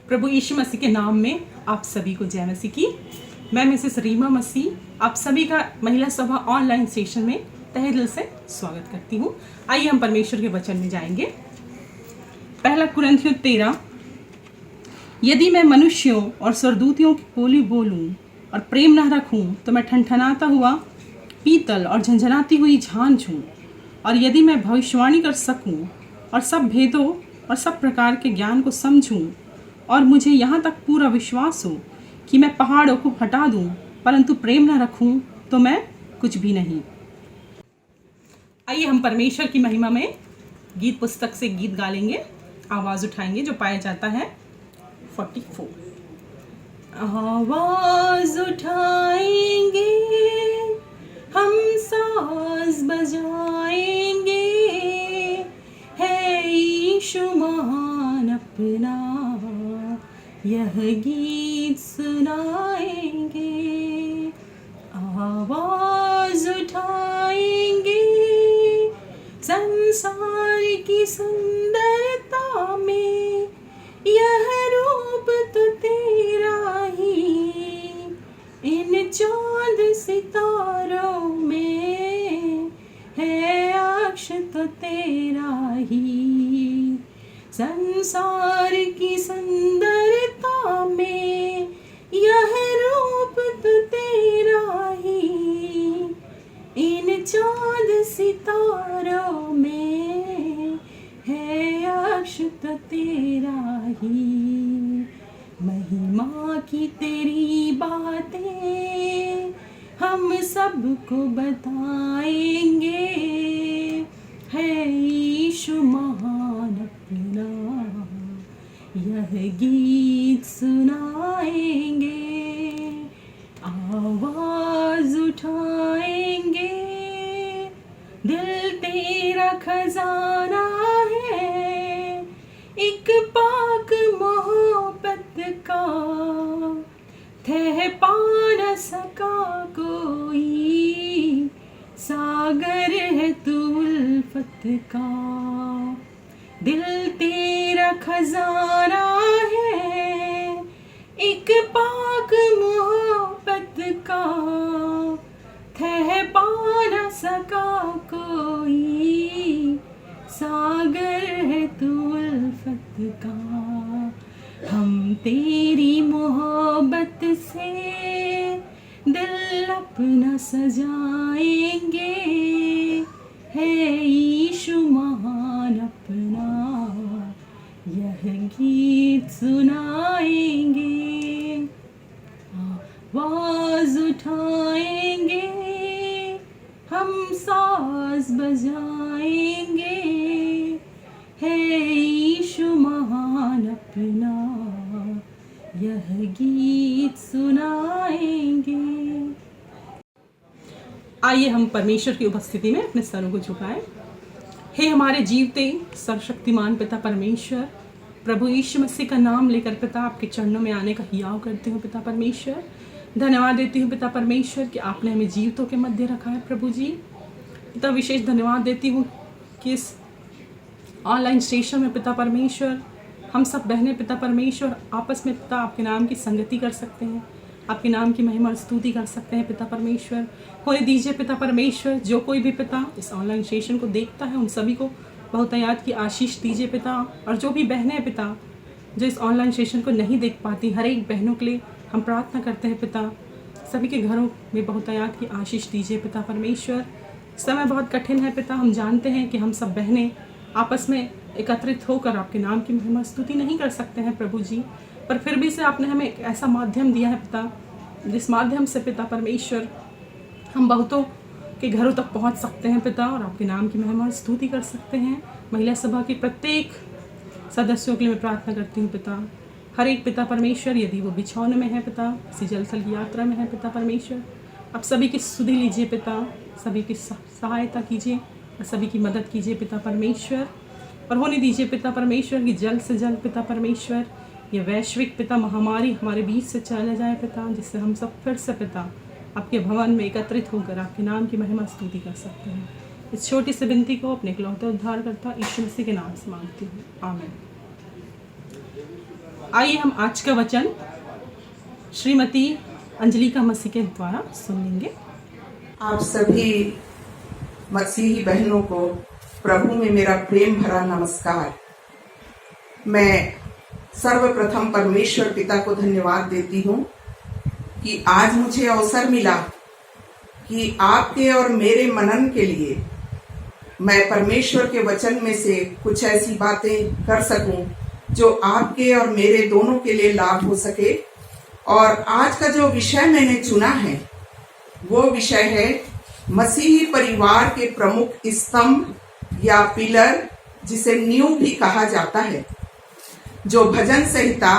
प्रभु यीशु मसीह के नाम में आप सभी को जय मसीह की। मैं मिसेस रीमा मसीह आप सभी का महिला सभा ऑनलाइन सेशन में तहे दिल से स्वागत करती हूँ। आइए हम परमेश्वर के वचन में जाएंगे। पहला कुरिन्थियों 13। यदि मैं मनुष्यों और स्वर्गदूतियों की बोली बोलूं और प्रेम न रखूं तो मैं ठनठनाता हुआ पीतल और झंझनाती हुई झांझ हूँ। और यदि मैं भविष्यवाणी कर सकूं और सब भेदों और सब प्रकार के ज्ञान को समझूं और मुझे यहाँ तक पूरा विश्वास हो कि मैं पहाड़ों को हटा दूं, परंतु प्रेम न रखूं तो मैं कुछ भी नहीं। आइए हम परमेश्वर की महिमा में गीत पुस्तक से गीत गा लेंगे, आवाज़ उठाएंगे जो पाया जाता है 44। आवाज़ उठाएंगे हम साज बजाएंगे, है यीशु महान अपना यह गीत सुनाएंगे। आवाज उठाएंगे संसार की सुंदरता में, यह रूप तो तेरा ही इन चांद सितारों में, है अक्ष तो तेरा ही। संसार की सुंदरता में यह रूप तो तेरा ही, इन चांद सितारों में, है अक्ष तो तेरा ही। महिमा की तेरी बातें हम सबको बताएंगे, है यीशु महान अपना यह गीत सुनाएंगे। आवाज उठाएंगे दिल तेरा खजाना है, एक पाक मोहब्बत का तह पा न सका कोई, सागर है तू उल्फत का। दिल तेरा खजाना है, एक पाक मोहब्बत का तह पा न सका कोई, सागर है तू उल्फत का। हम तेरी मोहब्बत से दिल अपना सजाएंगे, है यीशु महान अपना यह गीत सुनाएंगे। आवाज उठाएंगे हम साज बजाएंगे, है यीशु महान अपना यह गीत सुनाएंगे। आइए हम परमेश्वर की उपस्थिति में अपने सरों को झुकाएं। हे हमारे जीवते सर्वशक्तिमान पिता परमेश्वर, प्रभु यीशु मसीह का नाम लेकर पिता आपके चरणों में आने का हियाव करती हूँ पिता परमेश्वर। धन्यवाद देती हूँ पिता परमेश्वर कि आपने हमें जीवतों के मध्य रखा है प्रभु जी। पिता विशेष धन्यवाद देती हूँ कि इस ऑनलाइन सेशन में पिता परमेश्वर हम सब बहनें पिता परमेश्वर आपस में पिता आपके नाम की संगति कर सकते हैं, आपके नाम की महिमा और स्तुति कर सकते हैं पिता परमेश्वर। होने दीजिए पिता परमेश्वर जो कोई भी पिता इस ऑनलाइन सेशन को देखता है उन सभी को बहुतायत की आशीष दीजिए पिता। और जो भी बहनें पिता जो इस ऑनलाइन सेशन को नहीं देख पाती, हर एक बहनों के लिए हम प्रार्थना करते हैं पिता, सभी के घरों में बहुतायत की आशीष दीजिए पिता परमेश्वर। समय बहुत कठिन है पिता, हम जानते हैं कि हम सब बहनें आपस में एकत्रित होकर आपके नाम की महिमा स्तुति नहीं कर सकते हैं प्रभु जी, पर फिर भी से आपने हमें एक ऐसा माध्यम दिया है पिता जिस माध्यम से पिता परमेश्वर हम बहुतों के घरों तक पहुंच सकते हैं पिता और आपके नाम की महिमा स्तुति कर सकते हैं। महिला सभा के प्रत्येक सदस्यों के लिए मैं प्रार्थना करती हूँ पिता, हर एक पिता परमेश्वर यदि वो बिछौने में है पिता, किसी जलथल की यात्रा में है पिता परमेश्वर, आप सभी की सुधि लीजिए पिता, सभी की सहायता कीजिए और सभी की मदद कीजिए पिता परमेश्वर। और होने दीजिए पिता परमेश्वर की जल्द से जल्द पिता परमेश्वर ये वैश्विक पिता महामारी हमारे बीच से चला जाए पिता, जिससे हम सब फिर से पिता आपके भवन में एकत्रित होकर आपके नाम की महिमा स्तुति कर सकते हैं। इस छोटी सी विनती को अपने इकलौते उद्धारकर्ता यीशु मसीह के नाम से मांगती हूँ, आमीन। आइए हम आज का वचन श्रीमती अंजलिका मसीह के द्वारा सुनेंगे। आप सभी मसीही बहनों को प्रभु में मेरा प्रेम भरा नमस्कार। मैं सर्वप्रथम परमेश्वर पिता को धन्यवाद देती हूँ कि आज मुझे अवसर मिला कि आपके और मेरे मनन के लिए मैं परमेश्वर के वचन में से कुछ ऐसी बातें कर सकूं जो आपके और मेरे दोनों के लिए लाभ हो सके। और आज का जो विषय मैंने चुना है वो विषय है मसीही परिवार के प्रमुख स्तंभ या पिलर, जिसे नींव भी कहा जाता है, जो भजन संहिता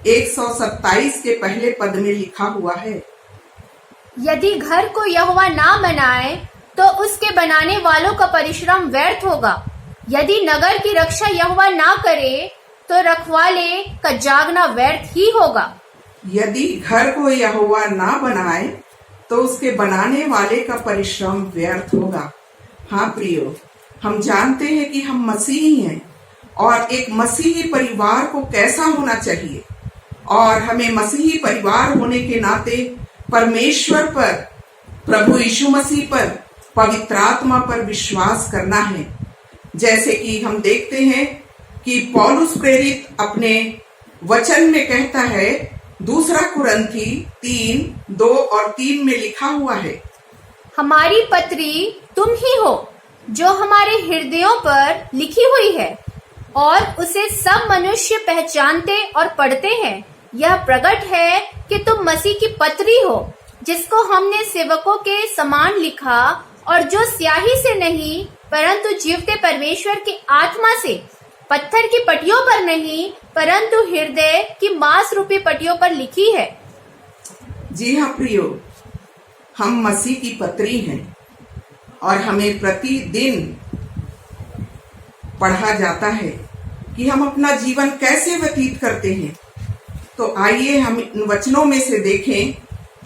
127 के पहले पद में लिखा हुआ है। यदि घर को यहोवा ना बनाए तो उसके बनाने वालों का परिश्रम व्यर्थ होगा। यदि नगर की रक्षा यहोवा ना करे तो रखवाले का जागना व्यर्थ ही होगा। यदि घर को यहोवा ना बनाए तो उसके बनाने वाले का परिश्रम व्यर्थ होगा। हाँ प्रियो, हम जानते हैं कि हम मसीही हैं और एक मसीही परिवार को कैसा होना चाहिए, और हमें मसीही परिवार होने के नाते परमेश्वर पर, प्रभु यीशु मसीह पर, पवित्र आत्मा पर विश्वास करना है। जैसे कि हम देखते हैं कि पौलुस प्रेरित अपने वचन में कहता है, 2 कुरिन्थी 3:2 और 3 में लिखा हुआ है, हमारी पत्री तुम ही हो जो हमारे हृदयों पर लिखी हुई है और उसे सब मनुष्य पहचानते और पढ़ते हैं। यह प्रकट है कि तुम मसीह की पत्री हो, जिसको हमने सेवकों के समान लिखा, और जो स्याही से नहीं परंतु जीवते परमेश्वर की आत्मा से, पत्थर की पटियों पर नहीं परंतु हृदय की मांस रूपी पटियों पर लिखी है। जी हाँ प्रियो, हम मसीह की पत्री हैं और हमें प्रतिदिन पढ़ा जाता है कि हम अपना जीवन कैसे व्यतीत करते हैं। तो आइए हम इन वचनों में से देखें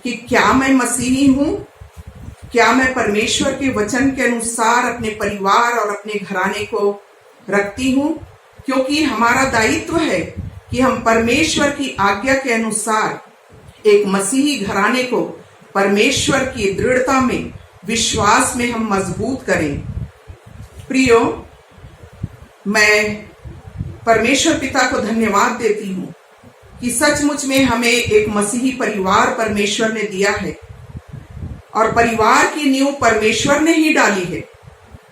कि क्या मैं मसीही हूँ, क्या मैं परमेश्वर के वचन के अनुसार अपने परिवार और अपने घराने को रखती हूँ, क्योंकि हमारा दायित्व है कि हम परमेश्वर की आज्ञा के अनुसार एक मसीही घराने को परमेश्वर की दृढ़ता में, विश्वास में हम मजबूत करें। प्रियो, मैं परमेश्वर पिता को धन्यवाद देती हूँ कि सचमुच में हमें एक मसीही परिवार परमेश्वर ने दिया है, और परिवार की नींव परमेश्वर ने ही डाली है।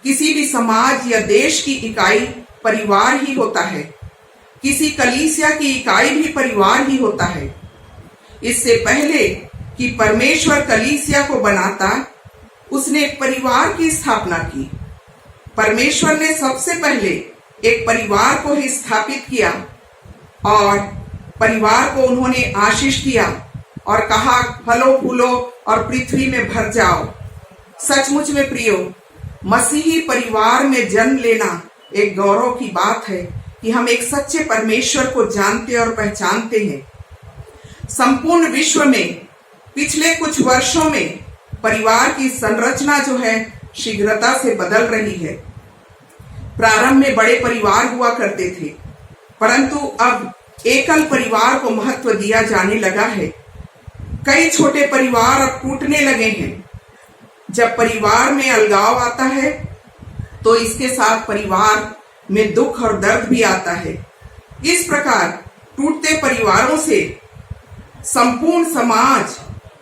किसी भी समाज या देश की इकाई परिवार ही होता है, किसी कलीसिया की इकाई भी परिवार ही होता है। इससे पहले कि परमेश्वर कलीसिया को बनाता, उसने एक परिवार की स्थापना की। परमेश्वर ने सबसे पहले एक परिवार को ही स्थापित किया और परिवार को उन्होंने आशीष दिया और कहा, फलो फूलो और पृथ्वी में भर जाओ। सचमुच में प्रियो, मसीही परिवार में जन्म लेना एक गौरव की बात है कि हम एक सच्चे परमेश्वर को जानते और पहचानते हैं। संपूर्ण विश्व में पिछले कुछ वर्षों में परिवार की संरचना जो है शीघ्रता से बदल रही है। प्रारंभ में बड़े परिवार हुआ करते थे, परंतु अब एकल परिवार को महत्व दिया जाने लगा है। कई छोटे परिवार अब टूटने लगे हैं। जब परिवार में अलगाव आता है तो इसके साथ परिवार में दुख और दर्द भी आता है। इस प्रकार टूटते परिवारों से संपूर्ण समाज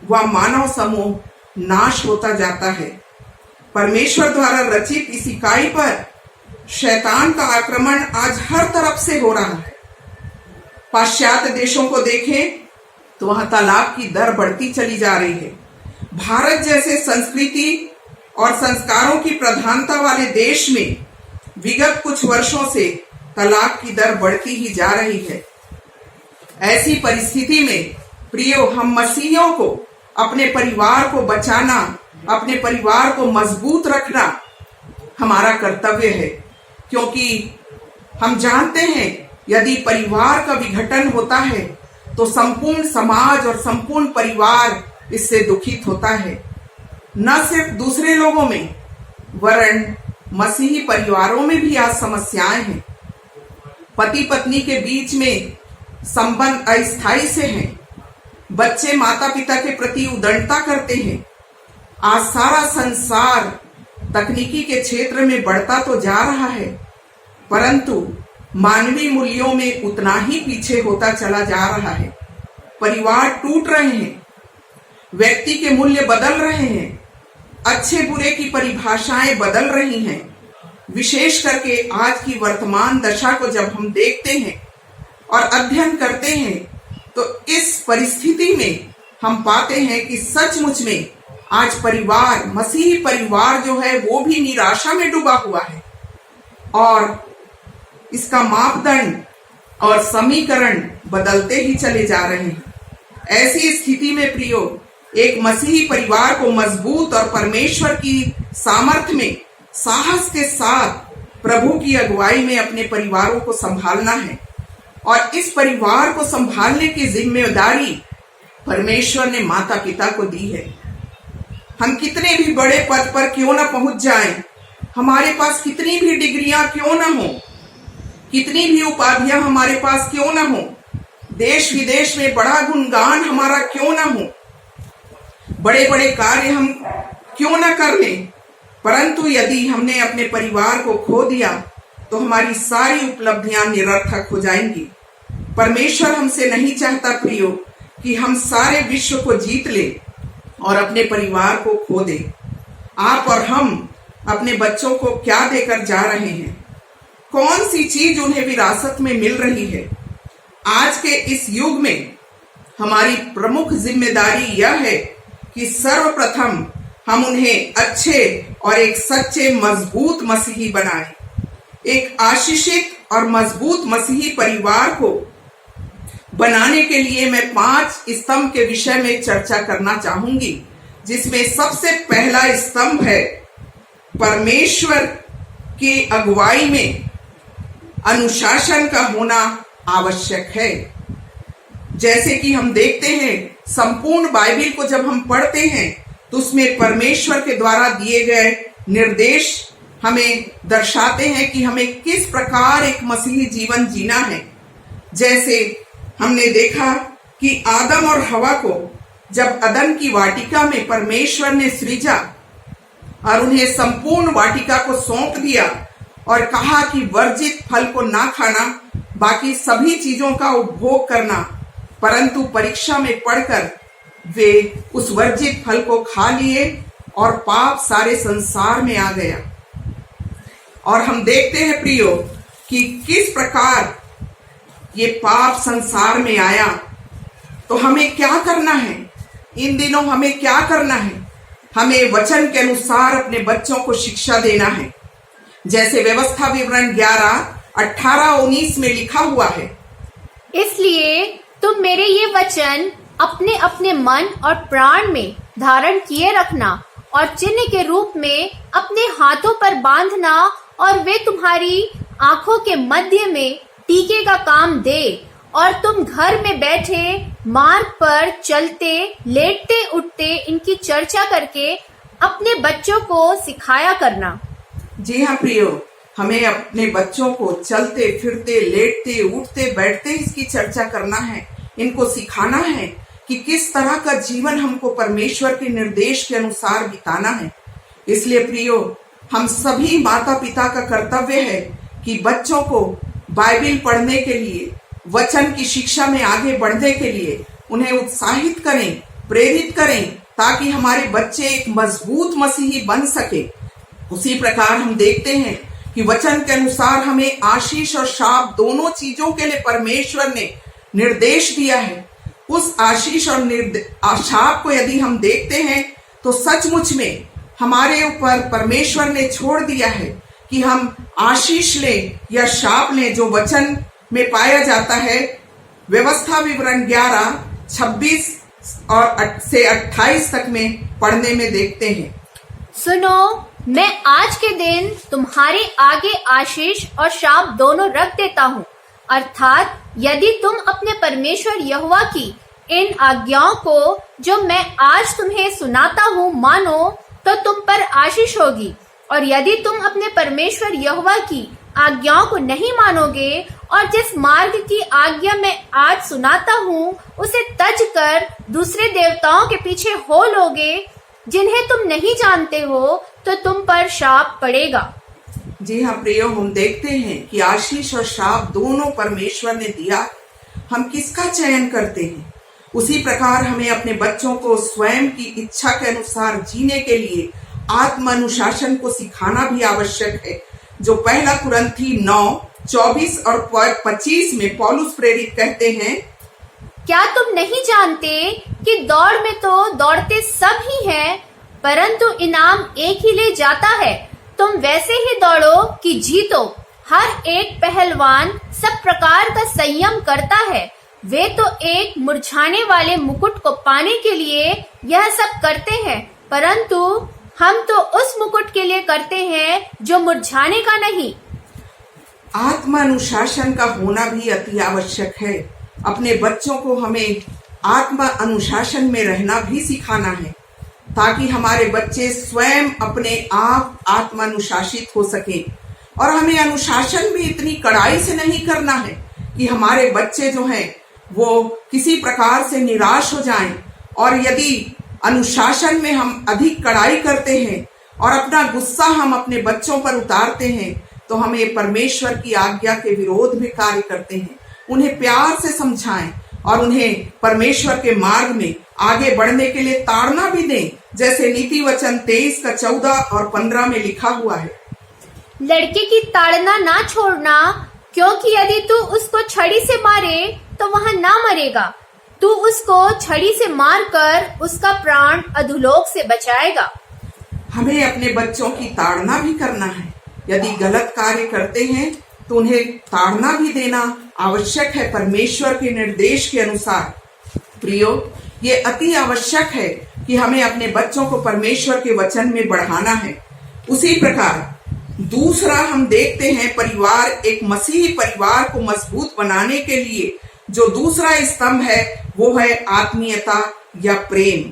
व मानव समूह नाश होता जाता है। परमेश्वर द्वारा रचित इस इकाई पर शैतान का आक्रमण आज हर तरफ से हो रहा है। पाश्चात्य देशों को देखें तो वहां तलाक की दर बढ़ती चली जा रही है। भारत जैसे संस्कृति और संस्कारों की प्रधानता वाले देश में विगत कुछ वर्षों से तलाक की दर बढ़ती ही जा रही है। ऐसी परिस्थिति में प्रियो, हम मसीहियों को अपने परिवार को बचाना, अपने परिवार को मजबूत रखना हमारा कर्तव्य है, क्योंकि हम जानते हैं यदि परिवार का विघटन होता है तो संपूर्ण समाज और संपूर्ण परिवार इससे दुखित होता है। न सिर्फ दूसरे लोगों में, वरन मसीही परिवारों में भी आज समस्याएं हैं। पति पत्नी के बीच में संबंध अस्थायी से हैं। बच्चे माता पिता के प्रति उदंडता करते हैं। आज सारा संसार तकनीकी के क्षेत्र में बढ़ता तो जा रहा है, परंतु मानवीय मूल्यों में उतना ही पीछे होता चला जा रहा है। परिवार टूट रहे हैं, व्यक्ति के मूल्य बदल रहे हैं, अच्छे बुरे की परिभाषाएं बदल रही हैं। विशेष करके आज की वर्तमान दशा को जब हम देखते हैं और अध्ययन करते हैं, तो इस परिस्थिति में हम पाते हैं कि सचमुच में आज परिवार, मसीही परिवार जो है वो भी निराशा में डूबा हुआ है और इसका मापदंड और समीकरण बदलते ही चले जा रहे हैं। ऐसी स्थिति में प्रियो, एक मसीही परिवार को मजबूत और परमेश्वर की सामर्थ्य में साहस के साथ प्रभु की अगुवाई में अपने परिवारों को संभालना है और इस परिवार को संभालने की जिम्मेदारी परमेश्वर ने माता पिता को दी है। हम कितने भी बड़े पद पर क्यों ना पहुंच जाएं, हमारे पास कितनी भी डिग्रियां क्यों ना हो, कितनी भी उपाधियां हमारे पास क्यों ना हो, देश विदेश में बड़ा गुणगान हमारा क्यों ना हो, बड़े बड़े कार्य हम क्यों ना कर लें, परंतु यदि हमने अपने परिवार को खो दिया तो हमारी सारी उपलब्धियां निरर्थक हो जाएंगी। परमेश्वर हमसे नहीं चाहता प्रियो कि हम सारे विश्व को जीत ले और अपने परिवार को खो दें। आप और हम अपने बच्चों को क्या देकर जा रहे हैं? कौन सी चीज उन्हें विरासत में मिल रही है? आज के इस युग में हमारी प्रमुख जिम्मेदारी यह है कि सर्वप्रथम हम उन्हें अच्छे और एक सच्चे मजबूत मसीही बनाएं। एक आशीषित और मजबूत मसीही परिवार को बनाने के लिए मैं 5 स्तंभ के विषय में चर्चा करना चाहूंगी, जिसमें सबसे पहला स्तंभ है परमेश्वर की अगुवाई में अनुशासन का होना आवश्यक है। जैसे कि हम देखते हैं, संपूर्ण बाइबिल को जब हम पढ़ते हैं तो उसमें परमेश्वर के द्वारा दिए गए निर्देश हमें दर्शाते हैं कि हमें किस प्रकार एक मसीही जीवन जीना है। जैसे हमने देखा कि आदम और हवा को जब अदन की वाटिका में परमेश्वर ने सृजा और उन्हें संपूर्ण वाटिका को सौंप दिया और कहा कि वर्जित फल को ना खाना, बाकी सभी चीजों का उपभोग करना, परंतु परीक्षा में पढ़कर वे उस वर्जित फल को खा लिए और पाप सारे संसार में आ गया। और हम देखते हैं प्रियो कि किस प्रकार ये पाप संसार में आया। तो हमें क्या करना है इन दिनों? हमें क्या करना है? हमें वचन के अनुसार अपने बच्चों को शिक्षा देना है। जैसे व्यवस्था विवरण 11:18-19 में लिखा हुआ है, इसलिए तुम मेरे ये वचन अपने अपने मन और प्राण में धारण किए रखना और चिन्ह के रूप में अपने हाथों पर बांधना, और वे तुम्हारी आंखों के मध्य में टीके का काम दे, और तुम घर में बैठे मार्ग पर चलते लेटते उठते इनकी चर्चा करके अपने बच्चों को सिखाया करना। जी हाँ प्रियो, हमें अपने बच्चों को चलते फिरते लेटते उठते बैठते इसकी चर्चा करना है, इनको सिखाना है कि किस तरह का जीवन हमको परमेश्वर के निर्देश के अनुसार बिताना है। इसलिए प्रियो, हम सभी माता पिता का कर्तव्य है कि बच्चों को बाइबिल पढ़ने के लिए, वचन की शिक्षा में आगे बढ़ने के लिए उन्हें उत्साहित करें, प्रेरित करें, ताकि हमारे बच्चे एक मजबूत मसीही बन सके। उसी प्रकार हम देखते हैं कि वचन के अनुसार हमें आशीष और शाप दोनों चीजों के लिए परमेश्वर ने निर्देश दिया है। उस आशीष और शाप को यदि हम देखते हैं तो सचमुच में हमारे ऊपर परमेश्वर ने छोड़ दिया है कि हम आशीष लें या शाप लें, जो वचन में पाया जाता है। व्यवस्था विवरण 11:26 से 28 तक में पढ़ने में देखते हैं, सुनो, मैं आज के दिन तुम्हारे आगे आशीष और शाप दोनों रख देता हूँ, अर्थात यदि तुम अपने परमेश्वर यहोवा की इन आज्ञाओं को जो मैं आज तुम्हें सुनाता हूँ मानो, तो तुम पर आशीष होगी, और यदि तुम अपने परमेश्वर यहोवा की आज्ञाओं को नहीं मानोगे और जिस मार्ग की आज्ञा मैं आज सुनाता हूँ उसे तज कर दूसरे देवताओं के पीछे हो लोगे जिन्हें तुम नहीं जानते हो तो तुम पर शाप पड़ेगा। जी हाँ प्रियो, हम देखते हैं कि आशीष और श्राप दोनों परमेश्वर ने दिया। हम किसका चयन करते हैं? उसी प्रकार हमें अपने बच्चों को स्वयं की इच्छा के अनुसार जीने के लिए आत्म अनुशासन को सिखाना भी आवश्यक है, जो पहला कुरिन्थी 9:24 और 25 में पौलुस प्रेरित कहते हैं, क्या तुम नहीं जानते कि दौड़ में तो दौड़ते सब ही हैं, परंतु इनाम एक ही ले जाता है। तुम वैसे ही दौड़ो कि जीतो। हर एक पहलवान सब प्रकार का संयम करता है। वे तो एक मुरझाने वाले मुकुट को पाने के लिए यह सब करते हैं, परंतु हम तो उस मुकुट के लिए करते हैं जो मुरझाने का नहीं। आत्म अनुशासन का होना भी अति आवश्यक है। अपने बच्चों को हमें आत्म अनुशासन में रहना भी सिखाना है, ताकि हमारे बच्चे स्वयं अपने आप आत्म अनुशासित हो सके। और हमें अनुशासन भी इतनी कड़ाई से नहीं करना है कि हमारे बच्चे जो हैं वो किसी प्रकार से निराश हो जाएं। और यदि अनुशासन में हम अधिक कड़ाई करते हैं और अपना गुस्सा हम अपने बच्चों पर उतारते हैं, तो हमें परमेश्वर की आज्ञा के विरोध में कार्य करते हैं। उन्हें प्यार से समझाएं और उन्हें परमेश्वर के मार्ग में आगे बढ़ने के लिए ताड़ना भी दें, जैसे नीति वचन 23 का 14 और 15 में लिखा हुआ है। लड़के की ताड़ना ना छोड़ना, क्योंकि यदि तू उसको छड़ी से मारे तो वह ना मरेगा, तू उसको छड़ी से मारकर उसका प्राण अधोलोक से बचाएगा। हमें अपने बच्चों की ताड़ना भी करना है। यदि गलत कार्य करते हैं तो उन्हें ताड़ना भी देना आवश्यक है परमेश्वर के निर्देश के अनुसार। प्रियो, ये अति आवश्यक है कि हमें अपने बच्चों को परमेश्वर के वचन में बढ़ाना है। उसी प्रकार दूसरा हम देखते हैं, परिवार, एक मसीही परिवार को मजबूत बनाने के लिए जो दूसरा स्तंभ है वो है आत्मीयता या प्रेम।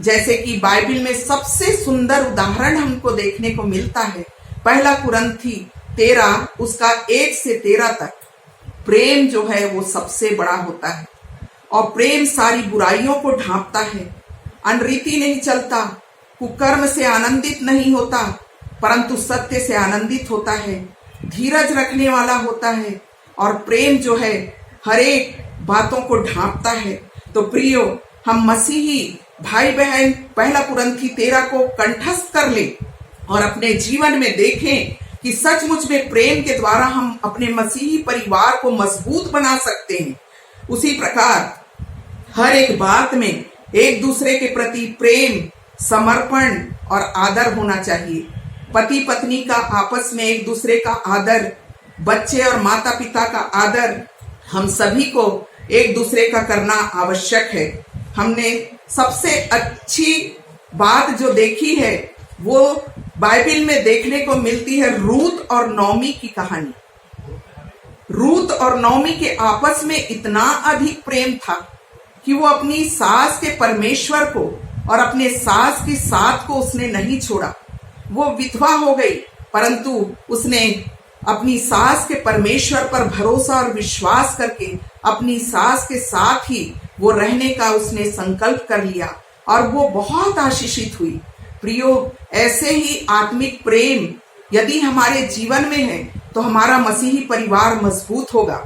जैसे कि बाइबल में सबसे सुंदर उदाहरण हमको देखने को मिलता है, पहला कुरिन्थी 13 उसका 1 से 13 तक। प्रेम जो है वो सबसे बड़ा होता है और प्रेम सारी बुराइयों को ढांपता है, अनरीति नहीं चलता, कुकर्म से आनंदित नहीं होता, परंतु सत्य से आनंदित होता है, धीरज रखने वाला होता है और प्रेम जो है हर एक बातों को ढांपता है। तो प्रियो, हम मसीही भाई बहन पहला कुरिन्थी 13 को कंठस्थ कर ले और अपने जीवन में देखें कि सचमुच में प्रेम के द्वारा हम अपने मसीही परिवार को मजबूत बना सकते हैं। उसी प्रकार हर एक बात में एक दूसरे के प्रति प्रेम, समर्पण और आदर होना चाहिए। पति पत्नी का आपस में एक दूसरे का आदर, बच्चे और माता पिता का आदर, हम सभी को एक दूसरे का करना आवश्यक है। हमने सबसे अच्छी बात जो देखी है वो बाइबल में देखने को मिलती है रूत और नौमी की कहानी। रूत और नौमी के आपस में इतना अधिक प्रेम था कि वो अपनी सास के परमेश्वर को और अपने सास की साथ को उसने नहीं छोड़ा। वो विधवा हो गई, परंतु उसने अपनी सास के परमेश्वर पर भरोसा और विश्वास करके अपनी सास के साथ ही वो रहने का उसने संकल्प कर लिया और वो बहुत आशीषित हुई। प्रियो, ऐसे ही आत्मिक प्रेम यदि हमारे जीवन में है तो हमारा मसीही परिवार मजबूत होगा,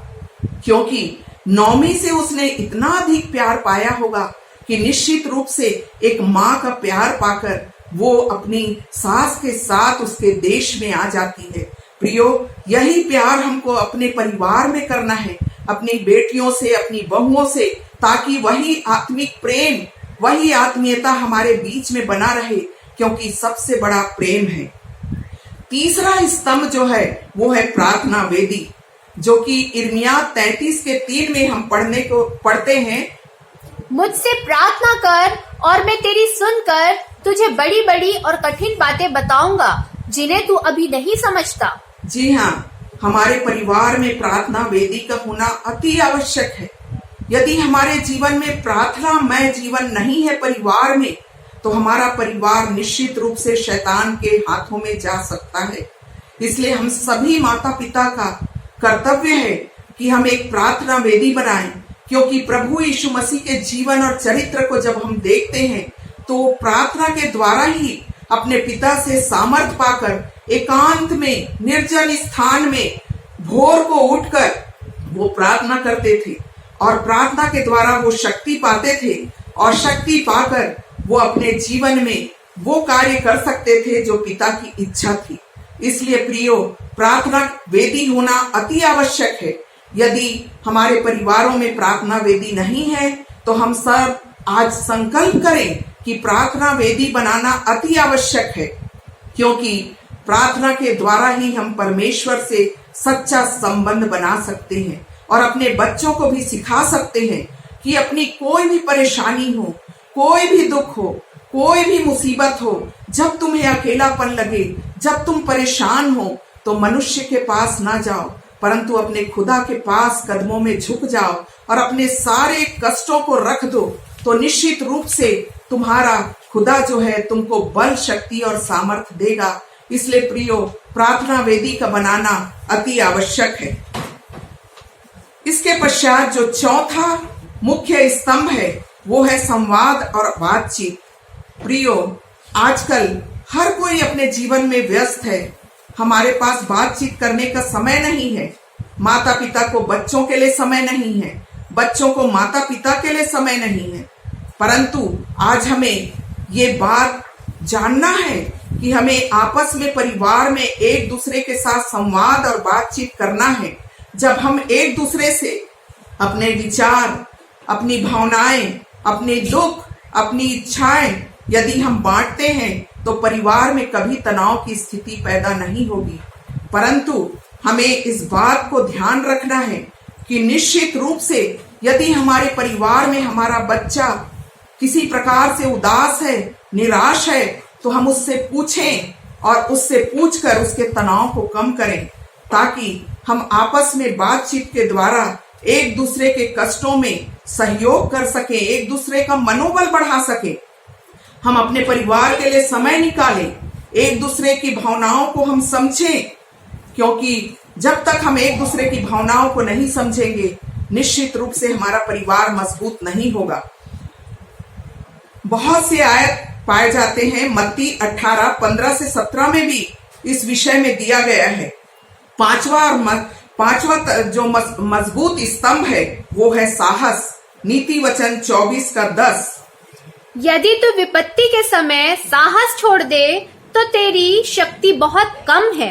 क्योंकि नौमी से उसने इतना अधिक प्यार पाया होगा कि निश्चित रूप से एक माँ का प्यार पाकर वो अपनी सास के साथ उसके देश में आ जाती है। प्रियो, यही प्यार हमको अपने परिवार में करना है, अपनी बेटियों से, अपनी बहुओं से, ताकि वही आत्मिक प्रेम, वही आत्मीयता हमारे बीच में बना रहे, क्योंकि सबसे बड़ा प्रेम है। तीसरा स्तंभ जो है वो है प्रार्थना वेदी, जो कि यिर्मयाह 33 के 3 में हम पढ़ते हैं, मुझसे प्रार्थना कर और मैं तेरी सुनकर तुझे बड़ी बड़ी और कठिन बातें बताऊंगा जिन्हें तू अभी नहीं समझता। जी हाँ, हमारे परिवार में प्रार्थना वेदी का होना अति आवश्यक है। यदि हमारे जीवन में प्रार्थनामय जीवन नहीं है परिवार में, तो हमारा परिवार निश्चित रूप से शैतान के हाथों में जा सकता है। इसलिए हम सभी माता पिता का कर्तव्य है कि हम एक प्रार्थना वेदी बनाएं, क्योंकि प्रभु यीशु मसीह के जीवन और चरित्र को जब हम देखते हैं तो प्रार्थना के द्वारा ही अपने पिता से सामर्थ पाकर एकांत में निर्जन स्थान में भोर को उठकर वो प्रार्थना करते थे और प्रार्थना के द्वारा वो शक्ति पाते थे और शक्ति पाकर वो अपने जीवन में वो कार्य कर सकते थे जो पिता की इच्छा थी। इसलिए प्रियो, प्रार्थना वेदी होना अति आवश्यक है। यदि हमारे परिवारों में प्रार्थना वेदी नहीं है तो हम सब आज संकल्प करें कि प्रार्थना वेदी बनाना अति आवश्यक है, क्योंकि प्रार्थना के द्वारा ही हम परमेश्वर से सच्चा संबंध बना सकते हैं और अपने बच्चों को भी सिखा सकते हैं कि अपनी कोई भी परेशानी हो, कोई भी दुख हो, कोई भी मुसीबत हो, जब तुम्हें अकेलापन लगे, जब तुम परेशान हो, तो मनुष्य के पास ना जाओ, परंतु अपने खुदा के पास कदमों में झुक जाओ और अपने सारे कष्टों को रख दो। तो निश्चित रूप से तुम्हारा खुदा जो है तुमको बल, शक्ति और सामर्थ देगा। इसलिए प्रियो, प्रार्थना वेदी का बनाना अति आवश्यक है। इसके पश्चात जो चौथा मुख्य स्तंभ है वो है संवाद और बातचीत। प्रियो, आजकल हर कोई अपने जीवन में व्यस्त है, हमारे पास बातचीत करने का समय नहीं है। माता पिता को बच्चों के लिए समय नहीं है, बच्चों को माता पिता के लिए समय नहीं है। परंतु आज हमें ये बात जानना है कि हमें आपस में परिवार में एक दूसरे के साथ संवाद और बातचीत करना है। जब हम एक दूसरे से अपने विचार, अपनी भावनाएं, अपने दुख, अपनी इच्छाएं यदि हम बांटते हैं तो परिवार में कभी तनाव की स्थिति पैदा नहीं होगी। परंतु हमें इस बात को ध्यान रखना है कि निश्चित रूप से यदि हमारे परिवार में हमारा बच्चा किसी प्रकार से उदास है, निराश है, तो हम उससे पूछें और उससे पूछकर उसके तनाव को कम करें, ताकि हम आपस में बातचीत के द्वारा एक दूसरे के कष्टों में सहयोग कर सके, एक दूसरे का मनोबल बढ़ा सके। हम अपने परिवार के लिए समय निकालें, एक दूसरे की भावनाओं को हम समझें, क्योंकि जब तक हम एक दूसरे की भावनाओं को नहीं समझेंगे निश्चित रूप से हमारा परिवार मजबूत नहीं होगा। बहुत से आयत पाए जाते हैं, मत्ती 18:15 से 17 में भी इस विषय में दिया गया है। पांचवा जो मजबूत स्तंभ है वो है साहस। नीति वचन 24:10। यदि तू विपत्ति के समय साहस छोड़ दे तो तेरी शक्ति बहुत कम है।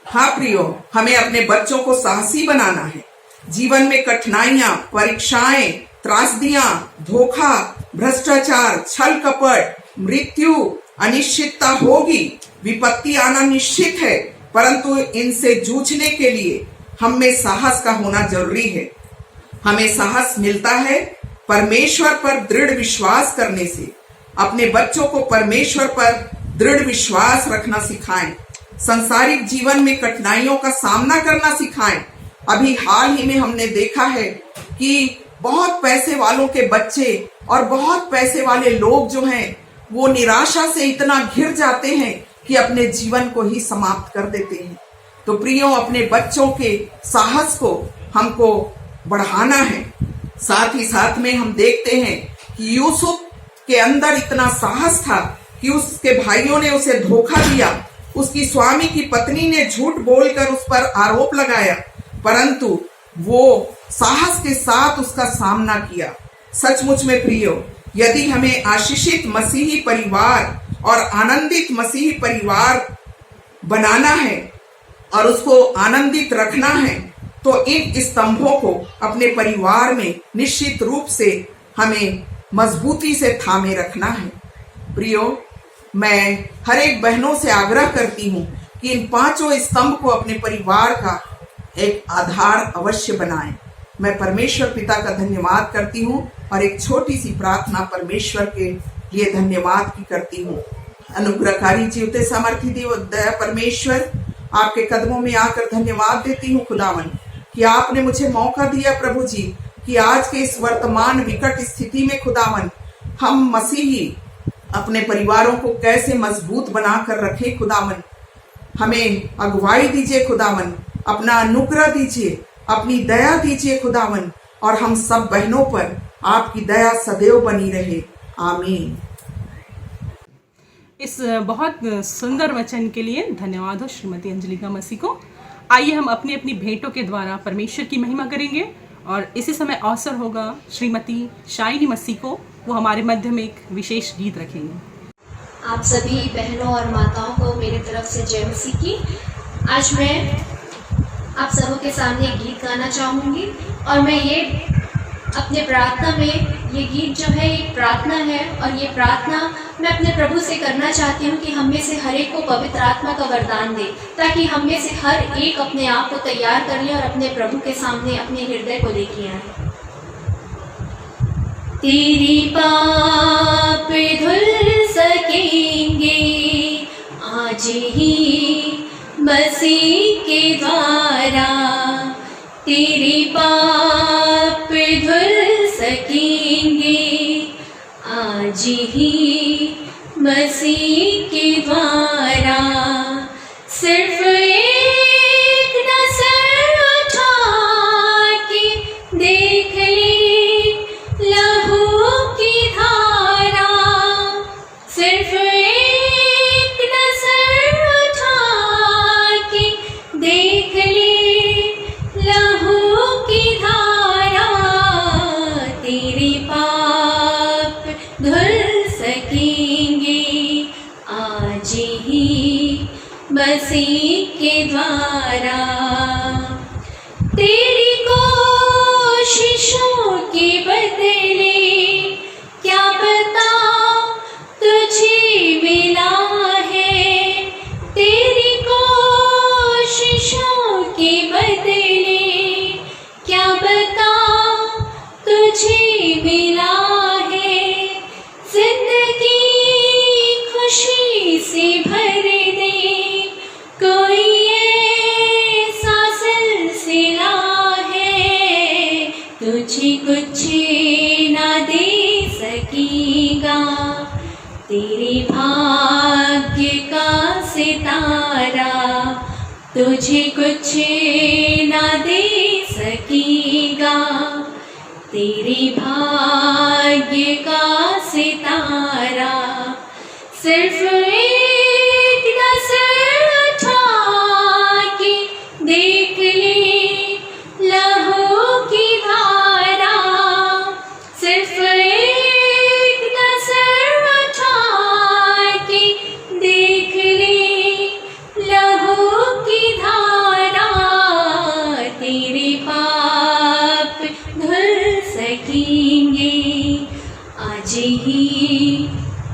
हाँ प्रियो, हमें अपने बच्चों को साहसी बनाना है। जीवन में कठिनाइयां, परीक्षाएं, त्रासदियां, धोखा, भ्रष्टाचार, छल कपट, मृत्यु, अनिश्चितता होगी, विपत्ति आना निश्चित है, परंतु इनसे जूझने के लिए हम में साहस का होना जरूरी है। हमें साहस मिलता है परमेश्वर पर दृढ़ विश्वास करने से। अपने बच्चों को परमेश्वर पर दृढ़ विश्वास रखना सिखाएं। संसारिक जीवन में कठिनाइयों का सामना करना सिखाएं। अभी हाल ही में हमने देखा है कि बहुत पैसे वालों के बच्चे और बहुत पैसे वाले लोग जो हैं वो निराशा से इतना घिर जाते हैं कि अपने जीवन को ही समाप्त कर देते हैं। तो प्रियो, अपने बच्चों के साहस को हमको बढ़ाना है। साथ ही साथ में हम देखते हैं कि यूसुफ के अंदर इतना साहस था कि उसके भाइयों ने उसे धोखा दिया, उसकी स्वामी की पत्नी ने झूठ बोलकर उस पर आरोप लगाया, परंतु वो साहस के साथ उसका सामना किया। सचमुच में प्रियो, यदि हमें आशीषित मसीही परिवार और आनंदित मसीही परिवार बनाना है और उसको आनंदित रखना है तो इन स्तंभों को अपने परिवार में निश्चित रूप से हमें मजबूती से थामे रखना है। प्रियो, मैं हर एक बहनों से आग्रह करती हूँ कि इन पांचों स्तंभ को अपने परिवार का एक आधार अवश्य बनाएं। मैं परमेश्वर पिता का धन्यवाद करती हूँ और एक छोटी सी प्रार्थना परमेश्वर के लिए धन्यवाद की करती हूँ। अनुग्रहकारी जीवते सामर्थी देव दया परमेश्वर, आपके कदमों में आकर धन्यवाद देती हूँ खुदावन कि आपने मुझे मौका दिया प्रभु जी कि आज के इस वर्तमान विकट स्थिति में खुदावन हम मसीही अपने परिवारों को कैसे मजबूत बनाकर रखें। खुदावन, हमें अगुवाई दीजिए खुदावन, अपना अनुग्रह दीजिए अपनी दया दीजिए खुदावन, और हम सब बहनों पर आपकी दया सदैव बनी रहे। आमीन। इस बहुत सुंदर वचन के लिए धन्यवाद हो श्रीमती अंजलिका मसीह को। आइए हम अपनी अपनी भेंटों के द्वारा परमेश्वर की महिमा करेंगे, और इसी समय अवसर होगा श्रीमती शाइनी मसीह को, वो हमारे मध्य में एक विशेष गीत रखेंगे। आप सभी बहनों और माताओं को मेरी तरफ से जय मसीह की। आज मैं आप सबों के सामने एक गीत गाना चाहूँगी, और मैं ये अपने प्रार्थना में, ये गीत जो है एक प्रार्थना है, और ये प्रार्थना मैं अपने प्रभु से करना चाहती हूँ कि हम में से हर एक को पवित्र आत्मा का वरदान दे, ताकि हम में से हर एक अपने आप को तैयार कर ले और अपने प्रभु के सामने अपने हृदय को लेके आए। तेरी पाप धुल सकेंगे आज ही मसीह के द्वारा, तेरी पाप धुल सकेंगे आज ही मसीह के द्वारा। सिर्फ एक नजर उठा के देख ले लहू की धारा, सिर्फ एक नजर उठा के देख ले लहू की धारा, तेरे पाप धुल सकेंगे आज ही मसीह के द्वारा। तेरी कोशिशों के बदले क्या पता तुझे मिला है, तेरी कोशिशों के बदले क्या पता तुझे मिला है। जिंदगी खुशी से भर दे कोई ऐसा सिलसिला है, तुझे कुछ ना दे सकेगा तेरे भाग्य का सितारा, तुझे कुछ ना दे सकेगा तेरे भाग्य का सितारा। सिर्फ एक नजर उठा के देख ले लहू की धारा, सिर्फ एक नजर उठा के देख ले लहू की धारा, तेरे पाप धुल सकेंगे आज ही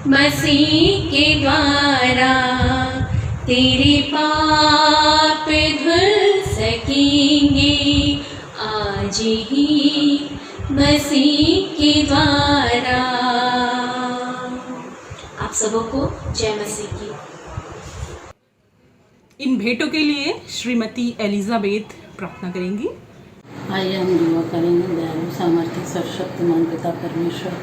मसीह के द्वारा, तेरे पाप धुल सकेंगे आज ही मसीह के द्वारा। आप सबों को जय मसीह की। इन भेंटों के लिए श्रीमती एलिजाबेथ प्रार्थना करेंगी। आइए हम दुआ करेंगे। दयालु सामर्थ्य सर्वशक्तिमान पिता परमेश्वर,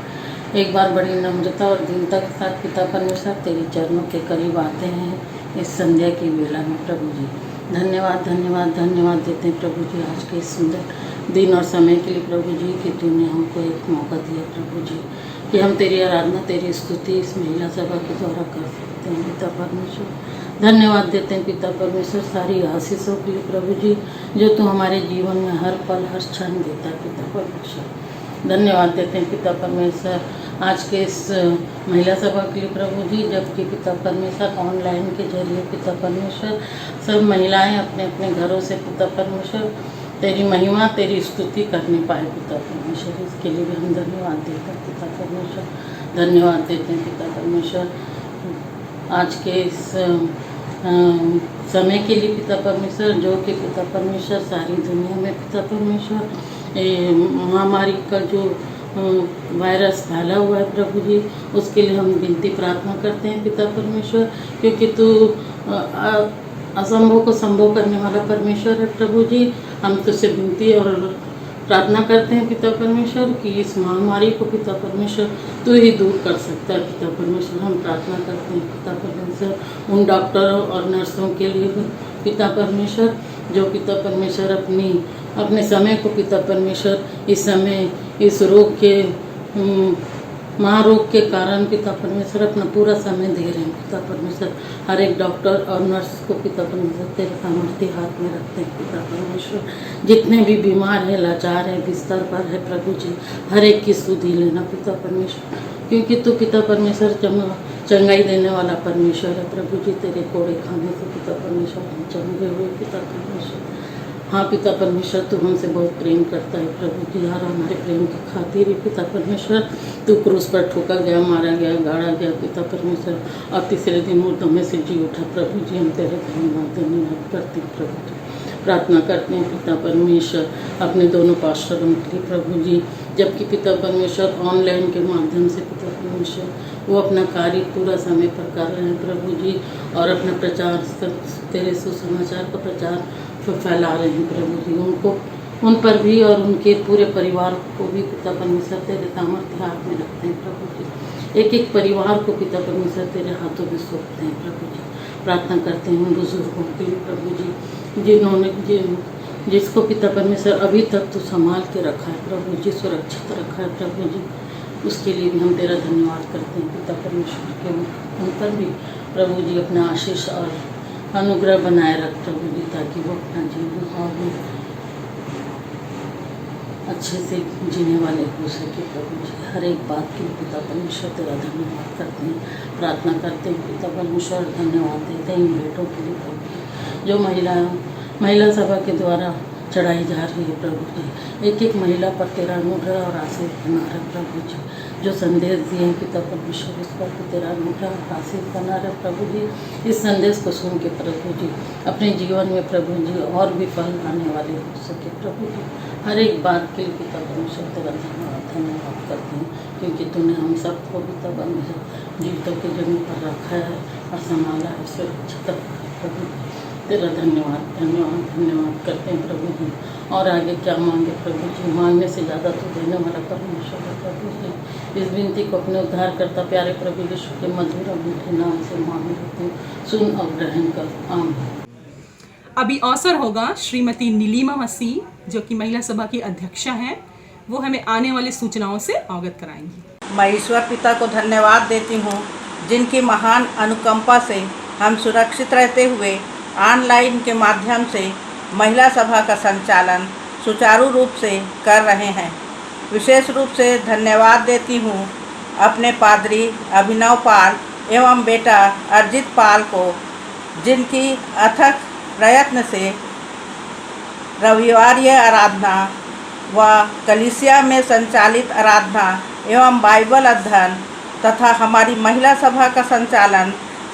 एक बार बड़ी नम्रता और दीनता के साथ पिता परमेश्वर तेरे चरणों के करीब आते हैं इस संध्या की वेला में। प्रभु जी धन्यवाद धन्यवाद धन्यवाद देते हैं प्रभु जी आज के इस सुंदर दिन और समय के लिए प्रभु जी, कि तूने हमको एक मौका दिया प्रभु जी कि हम तेरी आराधना तेरी स्तुति इस महिला सभा के द्वारा कर सकते हैं। पिता परमेश्वर धन्यवाद देते हैं पिता परमेश्वर सारी आशीषों के लिए प्रभु जी, जो तू हमारे जीवन में हर पल हर क्षण देता है पिता परमेश्वर। धन्यवाद देते हैं पिता परमेश्वर आज के इस महिला सभा के लिए प्रभु जी, जबकि पिता परमेश्वर ऑनलाइन के जरिए पिता परमेश्वर सब महिलाएं अपने अपने घरों से पिता परमेश्वर तेरी महिमा तेरी स्तुति करने पाए पिता परमेश्वर, इसके लिए भी हम धन्यवाद देते हैं पिता परमेश्वर। धन्यवाद देते हैं पिता परमेश्वर आज के इस समय के लिए पिता परमेश्वर, जो कि पिता परमेश्वर सारी दुनिया में पिता परमेश्वर महामारी का जो वायरस फैला हुआ है प्रभु जी, उसके लिए हम विनती प्रार्थना करते हैं पिता परमेश्वर, क्योंकि तू असंभव को संभव करने वाला परमेश्वर है प्रभु जी। हम तुझसे विनती और प्रार्थना करते हैं पिता परमेश्वर कि इस महामारी को पिता परमेश्वर तू ही दूर कर सकता है पिता परमेश्वर। हम प्रार्थना करते हैं पिता परमेश्वर उन डॉक्टरों और नर्सों के लिए पिता परमेश्वर, जो पिता परमेश्वर अपनी अपने समय को पिता परमेश्वर इस समय इस रोग के महारोग के कारण पिता परमेश्वर अपना पूरा समय दे रहे हैं। पिता परमेश्वर हर एक डॉक्टर और नर्स को पिता परमेश्वर तेरे सामर्थ्य हाथ में रखते हैं। पिता परमेश्वर जितने भी बीमार हैं, लाचार हैं, बिस्तर पर है, प्रभु जी हर एक की सुधि लेना पिता परमेश्वर, क्योंकि तू पिता परमेश्वर चंगाई देने वाला परमेश्वर है। प्रभु जी तेरे कोड़े खाने से पिता परमेश्वर हम चंगे हुए पिता परमेश्वर। हाँ पिता परमेश्वर तू हमसे बहुत प्रेम करता है प्रभु जी, यार हमारे प्रेम की खातिर ही पिता परमेश्वर तू क्रूस पर ठोका गया, मारा गया, गाड़ा गया पिता परमेश्वर, और तीसरे दिन मुर्दों में से जी उठा। प्रभु जी हम तेरे धन्यवाद करते हैं प्रभु जी, प्रार्थना करते हैं पिता परमेश्वर अपने दोनों पास्टरों के लिए प्रभु जी, जबकि पिता परमेश्वर ऑनलाइन के माध्यम से पिता परमेश्वर वो अपना कार्य पूरा समय पर कर रहे हैं प्रभु जी, और अपना प्रचार तेरे सुसमाचार का प्रचार फैला रहे हैं प्रभु जी। उनको उन पर भी और उनके पूरे परिवार को भी पिता परमेश्वर तेरे सामर्थ्य हाथ में रखते हैं प्रभु जी। एक एक परिवार को पिता परमेश्वर तेरे हाथों में सौंपते हैं प्रभु जी। प्रार्थना करते हैं उन बुजुर्गों के लिए प्रभु जी, जिन्होंने जिसको पिता परमेश्वर अभी तक तो संभाल के रखा है प्रभु जी, सुरक्षित रखा है प्रभु जी, उसके लिए भी हम तेरा धन्यवाद करते हैं पिता परमेश्वर के। उन पर भी प्रभु जी अपना आशीष और अनुग्रह बनाए रख प्रभु जी, ताकि वो अपना जीवन और भी अच्छे से जीने वाले हो सके प्रभु जी। हर एक बात के पिता परमेश्वर तेरा धन्यवाद करते हैं, प्रार्थना करते हैं पिता परमेश्वर, धन्यवाद देते हैं इन बेटों के लिए प्रभु जी, जो महिला सभा के द्वारा चढ़ाई जा रही है प्रभु जी। एक एक महिला पर तेरा अनुग्रह और आशीष बना रहे प्रभु जी, जो संदेश दिए हैं पिता परमेश्वर इस पर तेरा अनुग्रह और आशीष बना रहे प्रभु जी। इस संदेश को सुन के प्रभु जी अपने जीवन में प्रभु जी और भी फल आने वाले हो सके प्रभु जी। हर एक बात के लिए पिता परमेश्वर तेरा धन्यवाद करते हैं, क्योंकि तूने हम सबको पिता परमेश्वर जीवितों की जमीन पर रखा है और संभाला है, सुरक्षित रखा है प्रभु जी। तेरा धन्यवाद करते हैं प्रभु जी। और आगे क्या मांगे प्रभु जी, मांगने से ज़्यादा तो देने वाला परमेश्वर है प्रभु जी। इस विनती को अपने उद्धार करता प्यारे प्रभु यीशु के मधुर और मीठे नाम से मांग लेते हैं, सुन और ग्रहण कर, आमीन। अभी अवसर होगा श्रीमती नीलिमा मसीह, जो कि महिला सभा की अध्यक्षा हैं, वो हमें आने वाली सूचनाओं से अवगत कराएंगी। मैं ईश्वर पिता को धन्यवाद देती हूँ, जिनकी महान अनुकंपा से हम सुरक्षित रहते हुए ऑनलाइन के माध्यम से महिला सभा का संचालन सुचारू रूप से कर रहे हैं। विशेष रूप से धन्यवाद देती हूँ अपने पादरी अभिनव पाल एवं बेटा अर्जित पाल को, जिनकी अथक प्रयत्न से रविवारीय आराधना व कलीसिया में संचालित आराधना एवं बाइबल अध्ययन तथा हमारी महिला सभा का संचालन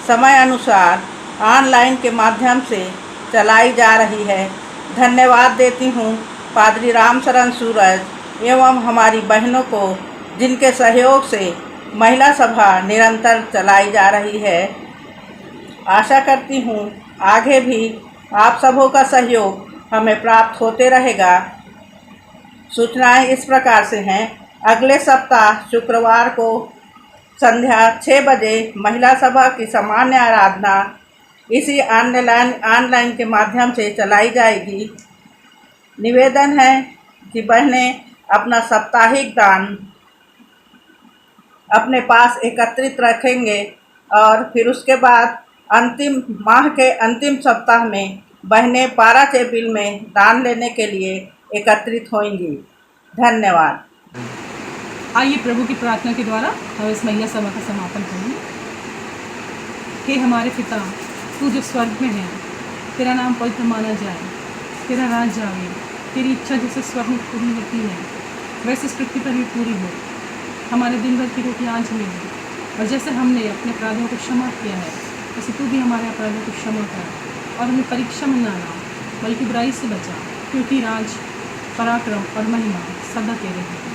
समय अनुसार ऑनलाइन के माध्यम से चलाई जा रही है। धन्यवाद देती हूँ पादरी रामशरण सूरज एवं हमारी बहनों को, जिनके सहयोग से महिला सभा निरंतर चलाई जा रही है। आशा करती हूँ आगे भी आप सबों का सहयोग हमें प्राप्त होते रहेगा। सूचनाएं इस प्रकार से हैं। अगले सप्ताह शुक्रवार को संध्या 6 बजे महिला सभा की सामान्य आराधना इसी ऑनलाइन के माध्यम से चलाई जाएगी। निवेदन है कि बहनें अपना साप्ताहिक दान अपने पास एकत्रित रखेंगे और फिर उसके बाद माह के अंतिम सप्ताह में बहनें पारा चैपल में दान लेने के लिए एकत्रित होंगी। धन्यवाद। आइए प्रभु की प्रार्थना के द्वारा हम इस महिला सभा का समापन करेंगे। हे हमारे पिता, तू जो स्वर्ग में है, तेरा नाम पवित्र माना जाए, तेरा राज आवे, तेरी इच्छा जैसे स्वर्ग में पूरी होती है वैसे इस पृथ्वी पर भी पूरी हो। हमारे दिन भर की रोटी आज हमें दे, और जैसे हमने अपने अपराधों को क्षमा किया है वैसे तू भी हमारे अपराधों को क्षमा कर, और हमें परीक्षा में ना ला बल्कि बुराई से बचा, क्योंकि राज, पराक्रम और महिमा सदा तेरे हैं।